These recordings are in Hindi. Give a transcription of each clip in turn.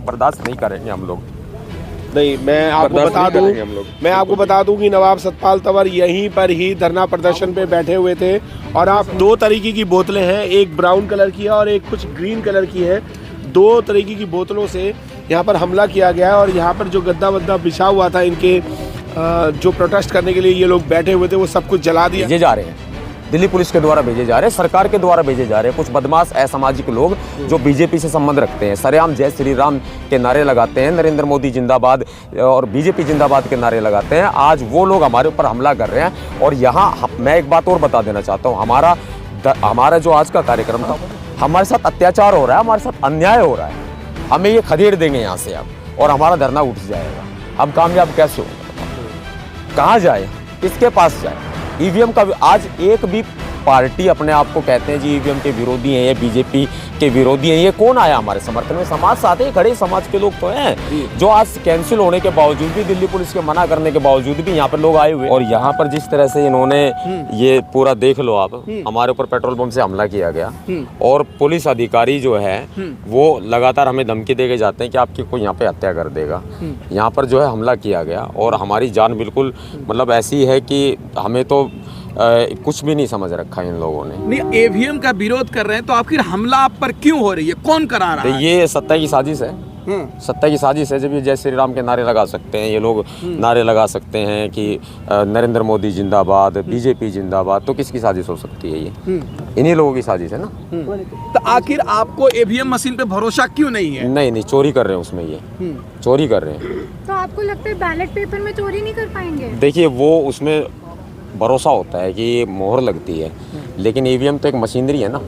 बर्दाश्त नहीं करेंगे हम लोग। नहीं, मैं आपको बता दूं कि नवाब सतपाल तंवर यहीं पर ही धरना प्रदर्शन पे बैठे हुए थे। और आप 2 तरीके की बोतलें हैं, एक ब्राउन कलर की है और एक कुछ ग्रीन कलर की है। 2 तरीके की बोतलों से यहाँ पर हमला किया गया है। और यहाँ पर जो गद्दा वद्दा बिछा हुआ था इनके जो प्रोटेस्ट करने के लिए ये लोग बैठे हुए थे, वो सब कुछ जला दिया। भेजे जा रहे हैं, दिल्ली पुलिस के द्वारा भेजे जा रहे हैं, सरकार के द्वारा भेजे जा रहे हैं। कुछ बदमाश असामाजिक लोग जो बीजेपी से संबंध रखते हैं, सरेआम जय श्री राम के नारे लगाते हैं, नरेंद्र मोदी जिंदाबाद और बीजेपी जिंदाबाद के नारे लगाते हैं। आज वो लोग हमारे ऊपर हमला कर रहे हैं। और यहाँ मैं एक बात और बता देना चाहता हूँ, हमारा जो आज का कार्यक्रम था, हमारे साथ अत्याचार हो रहा है, हमारे साथ अन्याय हो रहा है। हमें ये खदेड़ देंगे यहाँ से अब, और हमारा धरना उठ जाएगा। हम कामयाब कैसे होंगे? कहाँ जाए, किसके पास जाए? ईवीएम का आज एक भी पार्टी अपने आप को कहते हैं जी ईवीएम के विरोधी हैं, ये बीजेपी के विरोधी हैं, ये कौन आया हमारे समर्थन में? समाज साथ ही खड़े समाज के लोग तो हैं, जो आज कैंसिल होने के बावजूद भी, दिल्ली पुलिस के मना करने के बावजूद भी यहाँ पर लोग आए हुए। और यहाँ पर जिस तरह से इन्होंने ये पूरा देख लो आप, हमारे ऊपर पेट्रोल पंप से हमला किया गया। और पुलिस अधिकारी जो है वो लगातार हमें धमकी दे के जाते हैं कि आपकी कोई यहाँ पे हत्या कर देगा। यहाँ पर जो है हमला किया गया और हमारी जान बिल्कुल मतलब ऐसी है कि हमें तो कुछ भी नहीं समझ रखा इन लोगों ने। नहीं, ईवीएम का विरोध कर रहे हैं तो आखिर हमला आप पर क्यों हो रही है? कौन करा रहा है? ये सत्ता की साजिश है। सत्ता की साजिश है। जब ये जय श्री राम के नारे लगा सकते हैं, ये लोग नारे लगा सकते हैं कि नरेंद्र मोदी जिंदाबाद, बीजेपी जिंदाबाद, तो किसकी साजिश हो सकती है? ये इन्हीं लोगों की साजिश है ना। तो आखिर आपको ईवीएम मशीन पे भरोसा क्यों नहीं है? नहीं, चोरी कर रहे हैं उसमें, ये चोरी कर रहे हैं। तो आपको लगता है बैलेट पेपर में चोरी नहीं कर पाएंगे? देखिए, वो उसमें भरोसा होता है कि ये मोहर लगती है, लेकिन ईवीएम तो एक मशीनरी है ना,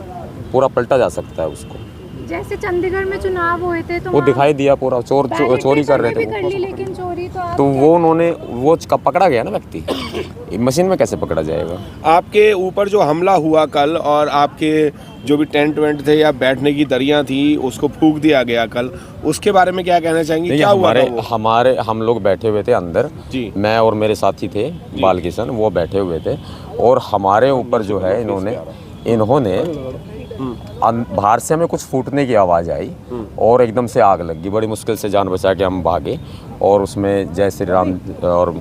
पूरा पलटा जा सकता है उसको। जैसे चंडीगढ़ में चुनाव हुए थे तो वो दिखाई दिया पूरा चोरी कर रहे थे। लेकिन चोरी तो वो उन्होंने वो पकड़ा गया ना व्यक्ति, मशीन में कैसे पकड़ा जाएगा? आपके ऊपर जो हमला हुआ कल और आपके जो भी टेंट वेंट थे या बैठने की दरियां थी उसको फूंक दिया गया कल, उसके बारे में क्या कहना चाहेंगे? क्या हुआ था? हम लोग बैठे हुए थे अंदर जी, मैं और मेरे साथी थे बालकिशन, वो बैठे हुए थे। और हमारे ऊपर जो है इन्होंने बाहर से हमें कुछ फूटने की आवाज़ आई और एकदम से आग लग गई। बड़ी मुश्किल से जान बचा के हम भागे और उसमें जय श्री राम और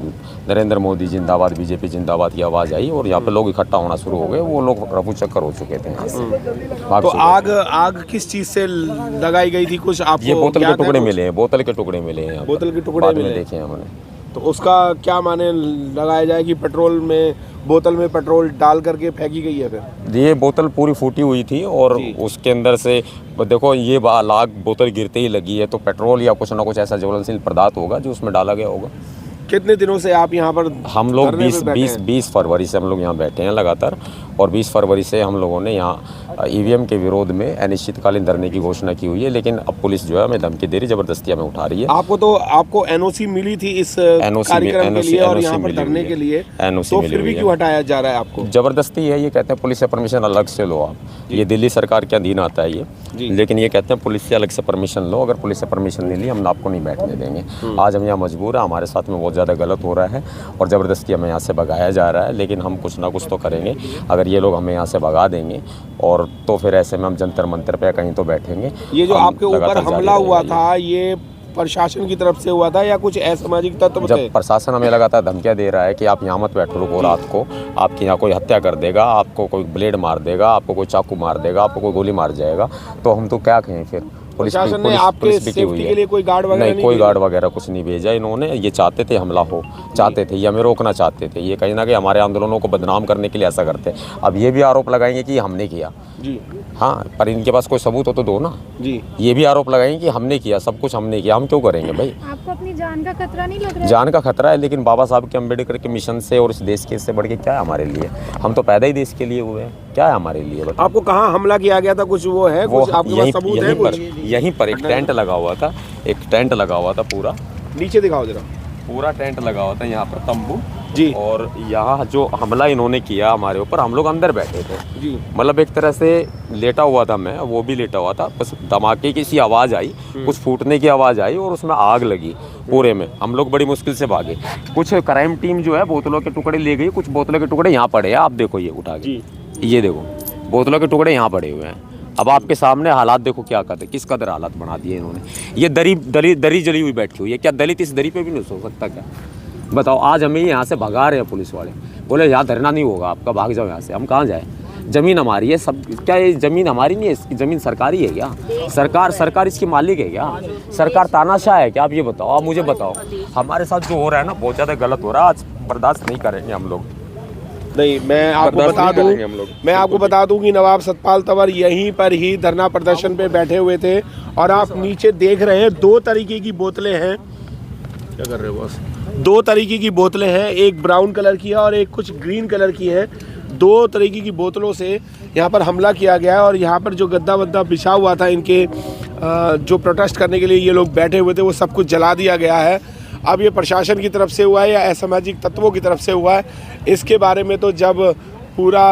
नरेंद्र मोदी जिंदाबाद, बीजेपी जिंदाबाद की आवाज़ आई और यहाँ पे लोग इकट्ठा होना शुरू हो गए। वो लोग रफू चक्कर हो चुके थे यहाँ से। तो आग किस चीज़ से लगाई गई थी? कुछ आपको ये बोतल के टुकड़े मिले हैं, बोतल के टुकड़े मिले हैं, बोतल के टुकड़े मिले देखे हैं हमने। तो उसका क्या माने लगाया जाए कि पेट्रोल में, बोतल में पेट्रोल डाल करके फेंकी गई है? फिर ये बोतल पूरी फूटी हुई थी और उसके अंदर से देखो ये लाग बोतल गिरते ही लगी है, तो पेट्रोल या कुछ ना कुछ ऐसा ज्वलनशील पदार्थ होगा जो उसमें डाला गया होगा। कितने दिनों से आप यहाँ पर? हम लोग 20 फरवरी से हम लोग यहाँ बैठे हैं लगातार। और 20 फरवरी से हम लोगों ने यहाँ ईवीएम के विरोध में अनिश्चितकालीन धरने की घोषणा की हुई है। लेकिन अब पुलिस जो है हमें धमकी दे रही, जबरदस्ती हमें उठा रही है। आपको एनओसी मिली थी इस कार्यक्रम के लिए और यहाँ पर धरने के लिए, तो फिर भी क्यों हटाया जा रहा है आपको? जबरदस्ती है, ये कहते हैं पुलिस से परमिशन अलग से लो आप। ये दिल्ली सरकार के अधीन आता है ये, लेकिन ये कहते हैं पुलिस से अलग से परमिशन लो। अगर पुलिस से परमिशन नहीं ली, हम आपको नहीं बैठने देंगे। आज हम यहाँ मजबूर है, हमारे साथ में बहुत ज़्यादा गलत हो रहा है और ज़बरदस्ती हमें यहाँ से भगाया जा रहा है। लेकिन हम कुछ ना कुछ तो करेंगे। अगर ये लोग हमें यहाँ से भगा देंगे और तो फिर ऐसे में हम जंतर मंतर पे कहीं तो बैठेंगे। ये जो आपके ऊपर हमला हुआ था, ये प्रशासन की तरफ से हुआ था या कुछ असामाजिक तत्व थे? जब प्रशासन हमें लगातार धमकियां दे रहा है कि आप यहाँ मत बैठो, रुको, रात को आपके यहाँ कोई हत्या कर देगा, आपको कोई ब्लेड मार देगा, आपको कोई चाकू मार देगा, आपको कोई गोली मार जाएगा, तो हम तो क्या कहें फिर? प्रशासन ने आपके सेफ्टी के लिए कोई गार्ड वगैरह नहीं, कोई गार्ड वगैरह कुछ नहीं भेजा इन्होंने। ये चाहते थे हमला हो, चाहते थे, ये हमें रोकना चाहते थे। ये कहीं ना कहीं हमारे आंदोलनों को बदनाम करने के लिए ऐसा करते हैं। अब ये भी आरोप लगाएंगे कि हमने किया जी, हाँ, पर इनके पास कोई सबूत हो तो दो ना जी। ये भी आरोप लगाएंगे कि हमने किया, सब कुछ हमने किया। हम क्यों करेंगे भाई? आपको अपनी जान का खतरा नहीं लग रहा? जान का खतरा है, लेकिन बाबा साहब के अम्बेडकर के मिशन से और इस देश के इससे बढ़ के क्या है हमारे लिए? हम तो पैदा ही देश के लिए हुए हैं, क्या है हमारे लिए? आपको कहाँ हमला किया गया था? कुछ वो है, कुछ आपके पास सबूत है? यहीं पर एक टेंट लगा हुआ था, पूरा नीचे दिखाओ जरा। पूरा टेंट लगा हुआ था यहाँ पर, तंबू जी। और यहाँ जो हमला इन्होंने किया हमारे ऊपर, हम लोग अंदर बैठे थे जी। मतलब एक तरह से लेटा हुआ था मैं, वो भी लेटा हुआ था। बस धमाके की सी आवाज़ आई, कुछ फूटने की आवाज़ आई और उसमें आग लगी पूरे में। हम लोग बड़ी मुश्किल से भागे। कुछ क्राइम टीम जो है बोतलों के टुकड़े ले गई, कुछ बोतलों के टुकड़े यहाँ पड़े हैं, आप देखो ये उठा के, ये देखो बोतलों के टुकड़े यहाँ पड़े हुए हैं। अब आपके सामने हालात देखो क्या करते, किस कदर हालात बना दिए इन्होंने। ये दरी जली हुई बैठी हुई है, क्या दलित इस दरी पे भी नहीं सो सकता क्या? बताओ, आज हमें यहाँ से भगा रहे हैं पुलिस वाले, बोले यहाँ धरना नहीं होगा आपका, भाग जाओ यहाँ से। हम कहाँ जाए? ज़मीन हमारी है सब, क्या ये ज़मीन हमारी नहीं है? इसकी ज़मीन सरकारी है क्या? सरकार इसकी मालिक है क्या? सरकार तानाशाह है क्या? आप ये बताओ, आप मुझे बताओ। हमारे साथ जो हो रहा है ना बहुत ज़्यादा गलत हो रहा है, आज बर्दाश्त नहीं करेंगे हम लोग। नहीं, मैं आपको बता दूं कि नवाब सतपाल तंवर यहीं पर ही धरना प्रदर्शन पे बैठे हुए थे और आप नीचे देख रहे हैं 2 तरीके की बोतलें हैं। क्या कर रहे हो बॉस? 2 तरीके की बोतलें हैं, एक ब्राउन कलर की है और एक कुछ ग्रीन कलर की है। 2 तरीके की बोतलों से यहाँ पर हमला किया गया है और यहाँ पर जो गद्दा वद्दा बिछा हुआ था इनके जो प्रोटेस्ट करने के लिए ये लोग बैठे हुए थे, वो सब कुछ जला दिया गया है। अब ये प्रशासन की तरफ से हुआ है या असामाजिक तत्वों की तरफ से हुआ है, इसके बारे में तो जब पूरा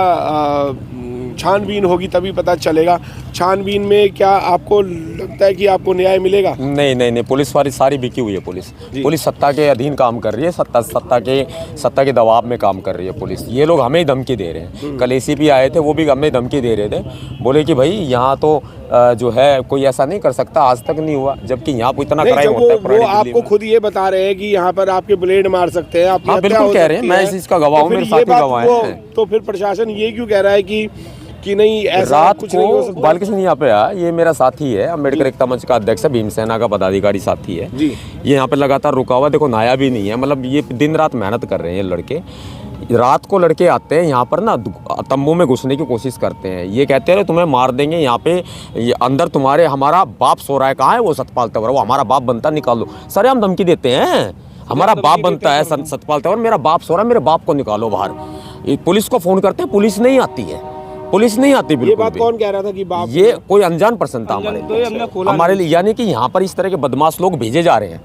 छानबीन होगी तभी पता चलेगा। छानबीन में क्या आपको लगता है कि आपको न्याय मिलेगा? नहीं, पुलिस वाली सारी बिकी हुई है। पुलिस सत्ता के अधीन काम कर रही है, सत्ता के दबाव में काम कर रही है पुलिस। ये लोग हमें धमकी दे रहे हैं। कल ACP आए थे, वो भी हमें धमकी दे रहे थे, बोले कि भाई यहाँ तो जो है कोई ऐसा नहीं कर सकता, आज तक नहीं हुआ, जबकि यहाँ पर इतना क्राइम होता है। वो आपको खुद ये बता रहे हैं कि यहाँ पर आपके ब्लेड मार सकते हैं, हाँ बिल्कुल कह रहे हैं, मैं इस चीज़ का गवाह हूँ, मेरे साथी गवाह हैं। तो फिर प्रशासन ये क्यों कह रहा है कि नहीं ऐसा रात कुछ नहीं हो सकता? बालकृष्ण यहाँ पे आया, ये मेरा साथी है, अम्बेडकर एकता मंच का अध्यक्ष है, भीमसेना का पदाधिकारी साथी है जी। ये यहाँ पे लगातार रुका हुआ, देखो नया भी नहीं है, मतलब ये दिन रात मेहनत कर रहे हैं लड़के। रात को लड़के आते हैं यहाँ पर ना, तंबू में घुसने की कोशिश करते हैं, ये कहते हैं तुम्हें मार देंगे, यहाँ पे अंदर तुम्हारे हमारा बाप सो रहा है। कहाँ है वो सतपाल तंवर? वो हमारा बाप बनता, निकालो। सर हम धमकी देते हैं, हमारा बाप बनता है सतपाल तंवर, मेरा बाप सो रहा है, मेरे बाप को निकालो बाहर। पुलिस को फ़ोन करते हैं, पुलिस नहीं आती है, पुलिस नहीं आती बिल्कुल। ये बात कौन कह रहा था कि बाप? ये कोई अनजान पर्सन था हमारे लिए, यानी कि यहाँ पर इस तरह के बदमाश लोग भेजे जा रहे हैं,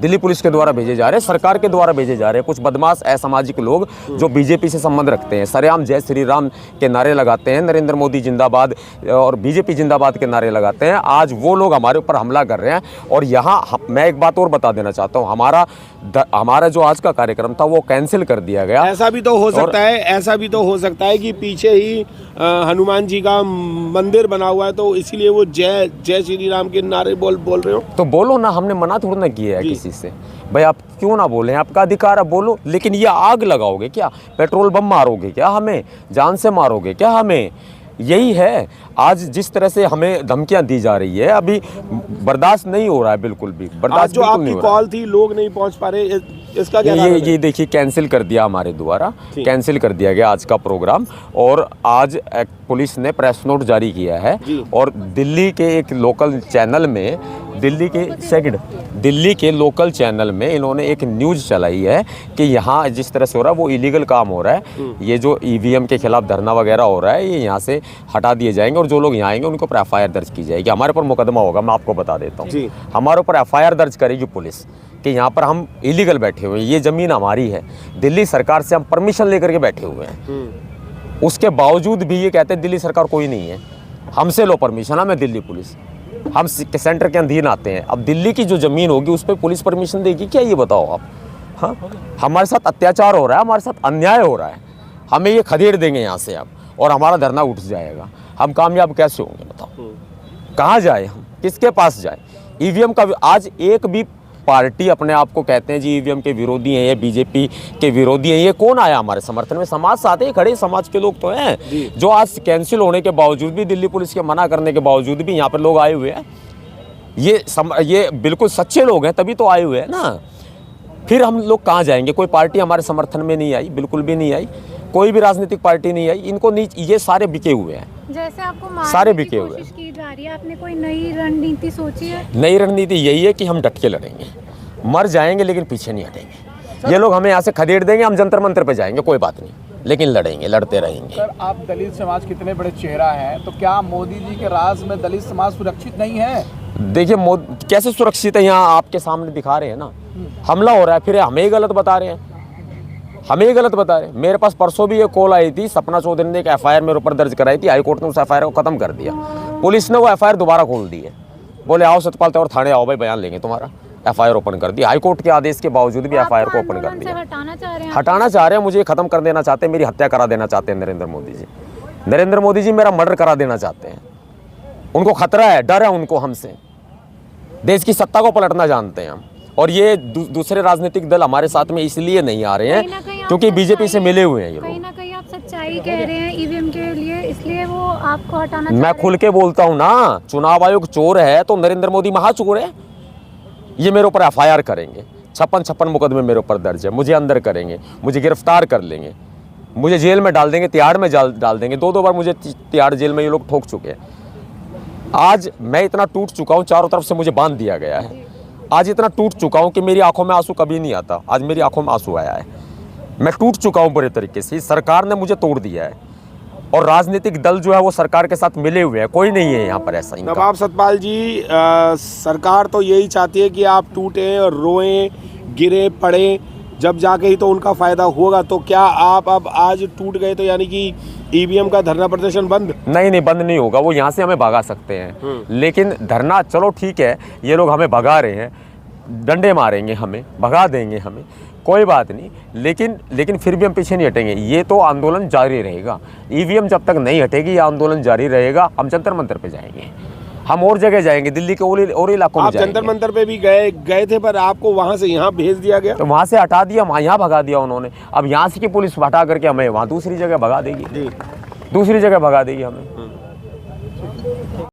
दिल्ली पुलिस के द्वारा भेजे जा रहे हैं, सरकार के द्वारा भेजे जा रहे हैं। कुछ बदमाश असामाजिक लोग जो बीजेपी से संबंध रखते हैं, सरेआम जय श्री राम के नारे लगाते हैं, नरेंद्र मोदी जिंदाबाद और बीजेपी जिंदाबाद के नारे लगाते हैं। आज वो लोग हमारे ऊपर हमला कर रहे हैं। और यहाँ मैं एक बात और बता देना चाहता हूँ, हमारा जो आज का कार्यक्रम था वो कैंसिल कर दिया गया। ऐसा भी तो हो सकता है कि पीछे ही हनुमान जी का मंदिर बना हुआ है, तो इसीलिए वो जय श्री राम के नारे बोल रहे हो। तो बोलो ना, हमने मना थोड़ा ना किया है किसी से, भाई आप क्यों ना बोलें, आपका अधिकार है, बोलो। लेकिन ये आग लगाओगे क्या? पेट्रोल बम मारोगे क्या? हमें जान से मारोगे क्या? हमें यही है। आज जिस तरह से हमें धमकियां दी जा रही है, अभी बर्दाश्त नहीं हो रहा है, बिल्कुल भी बर्दाश्त जो आपकी कॉल थी, लोग नहीं पहुंच पा रहे, इसका क्या? ये देखिए कैंसिल कर दिया हमारे द्वारा, कैंसिल कर दिया गया आज का प्रोग्राम। और आज पुलिस ने प्रेस नोट जारी किया है और दिल्ली के एक लोकल चैनल में, दिल्ली के लोकल चैनल में इन्होंने एक न्यूज़ चलाई है कि यहाँ जिस तरह से हो रहा है वो इलीगल काम हो रहा है। ये जो EVM के खिलाफ धरना वगैरह हो रहा है, ये यहाँ से हटा दिए जाएंगे और जो लोग यहाँ आएंगे उनको पर FIR दर्ज की जाएगी। हमारे पर मुकदमा होगा, मैं आपको बता देता हूँ। हमारे ऊपर FIR दर्ज करेगी पुलिस कि यहाँ पर हम इलीगल बैठे हुए हैं, ये ज़मीन हमारी है, दिल्ली सरकार से हम परमिशन लेकर के बैठे हुए हैं। उसके बावजूद भी ये कहते हैं दिल्ली सरकार कोई नहीं है, हमसे लो परमिशन, हमें दिल्ली पुलिस, हम सेंटर के अधीन आते हैं। अब दिल्ली की जो ज़मीन होगी उस पर पुलिस परमिशन देगी क्या? ये बताओ आप। हाँ, हमारे साथ अत्याचार हो रहा है, हमारे साथ अन्याय हो रहा है, हमें ये खदेड़ देंगे यहाँ से अब और हमारा धरना उठ जाएगा। हम कामयाब कैसे होंगे बताओ? कहाँ जाए हम, किसके पास जाए? EVM का आज एक भी पार्टी अपने आप को कहते हैं जी EVM के विरोधी हैं, ये बीजेपी के विरोधी हैं, ये कौन आया हमारे समर्थन में? समाज साथ ही खड़े समाज के लोग तो हैं, जो आज कैंसिल होने के बावजूद भी, दिल्ली पुलिस के मना करने के बावजूद भी यहाँ पर लोग आए हुए हैं। ये बिल्कुल सच्चे लोग हैं, तभी तो आए हुए हैं ना। फिर हम लोग कहाँ जाएंगे? कोई पार्टी हमारे समर्थन में नहीं आई, बिल्कुल भी नहीं आई, कोई भी राजनीतिक पार्टी नहीं आई। इनको ये सारे बिके हुए हैं, जैसे आपको सारे बिके हुए कोशिश की जा रही है, आपने कोई नई रणनीति सोची है? नई रणनीति यही है कि हम डट के लड़ेंगे, मर जाएंगे लेकिन पीछे नहीं हटेंगे। ये लोग हमें यहाँ से खदेड़ देंगे, हम जंतर मंतर पे जाएंगे, कोई बात नहीं, लेकिन लड़ेंगे, लड़ते रहेंगे। सर, आप दलित समाज कितने बड़े चेहरा हैं, तो क्या मोदी जी के राज में दलित समाज सुरक्षित नहीं है? देखिए कैसे सुरक्षित है, यहाँ आपके सामने दिखा रहे हैं ना, हमला हो रहा है, फिर हमें ही गलत बता रहे हैं, हमें ही गलत बता रहे हैं। मेरे पास परसों भी ये कॉल आई थी, सपना चौधरी ने एक FIR मेरे ऊपर दर्ज कराई थी, हाईकोर्ट ने उस FIR को खत्म कर दिया, पुलिस ने वो FIR दोबारा खोल दी है, बोले आओ सतपाल तंवर थाने आओ भाई, बयान लेंगे तुम्हारा। FIR ओपन कर दी, हाईकोर्ट के आदेश के बावजूद भी FIR को ओपन कर दिया। हटाना चाह रहे हैं, मुझे खत्म कर देना चाहते हैं, मेरी हत्या करा देना चाहते हैं नरेंद्र मोदी जी। नरेंद्र मोदी जी मेरा मर्डर करा देना चाहते हैं। उनको खतरा है, डर है उनको हमसे। देश की सत्ता को पलटना जानते हैं हम। और ये दूसरे राजनीतिक दल हमारे साथ में इसलिए नहीं आ रहे कहीं ना हैं कहीं आप क्योंकि बीजेपी से मिले हुए हैं ये कहीं लोग। ना कहीं आप सच्चाई कह रहे हैं ईवीएम के लिए, इसलिए वो आपको हटाना चाह मैं रहे खुल के बोलता हूँ ना, चुनाव आयोग चोर है तो नरेंद्र मोदी महाचोर है। ये मेरे ऊपर FIR करेंगे, 56 मुकदमे मेरे ऊपर दर्ज है, मुझे अंदर करेंगे, मुझे गिरफ्तार कर लेंगे, मुझे जेल में डाल देंगे, तिहाड़ में डाल देंगे। 2 बार मुझे तिहाड़ जेल में ये लोग ठोक चुके हैं। आज मैं इतना टूट चुका हूँ, चारों तरफ से मुझे बांध दिया गया है। आज इतना टूट चुका हूँ कि मेरी आंखों में आंसू कभी नहीं आता, आज मेरी आंखों में आंसू आया है। मैं टूट चुका हूँ बुरे तरीके से, सरकार ने मुझे तोड़ दिया है और राजनीतिक दल जो है वो सरकार के साथ मिले हुए हैं, कोई नहीं है यहाँ पर ऐसा इनका। नवाब सतपाल जी, सरकार तो यही चाहती है कि आप टूटें और रोएं, गिरे पड़े, जब जाके ही तो उनका फायदा होगा। तो क्या आप अब आज टूट गए तो यानी कि ईवीएम का धरना प्रदर्शन बंद? नहीं, बंद नहीं होगा। वो यहाँ से हमें भगा सकते हैं, लेकिन धरना चलो ठीक है, ये लोग हमें भगा रहे हैं, डंडे मारेंगे हमें, भगा देंगे हमें, कोई बात नहीं, लेकिन फिर भी हम पीछे नहीं हटेंगे। ये तो आंदोलन जारी रहेगा। ईवीएम जब तक नहीं हटेगी ये आंदोलन जारी रहेगा। हम जंतर मंतर पे जाएंगे, हम और जगह जाएंगे, दिल्ली के और इलाकों में आप जाएंगे। जंतर मंतर पे भी गए थे, पर आपको वहां से यहाँ भेज दिया गया। तो वहाँ से हटा दिया, यहाँ भगा दिया उन्होंने। अब यहाँ से की पुलिस हटा करके हमें वहाँ दूसरी जगह भगा देगी, दूसरी जगह भगा देगी हमें।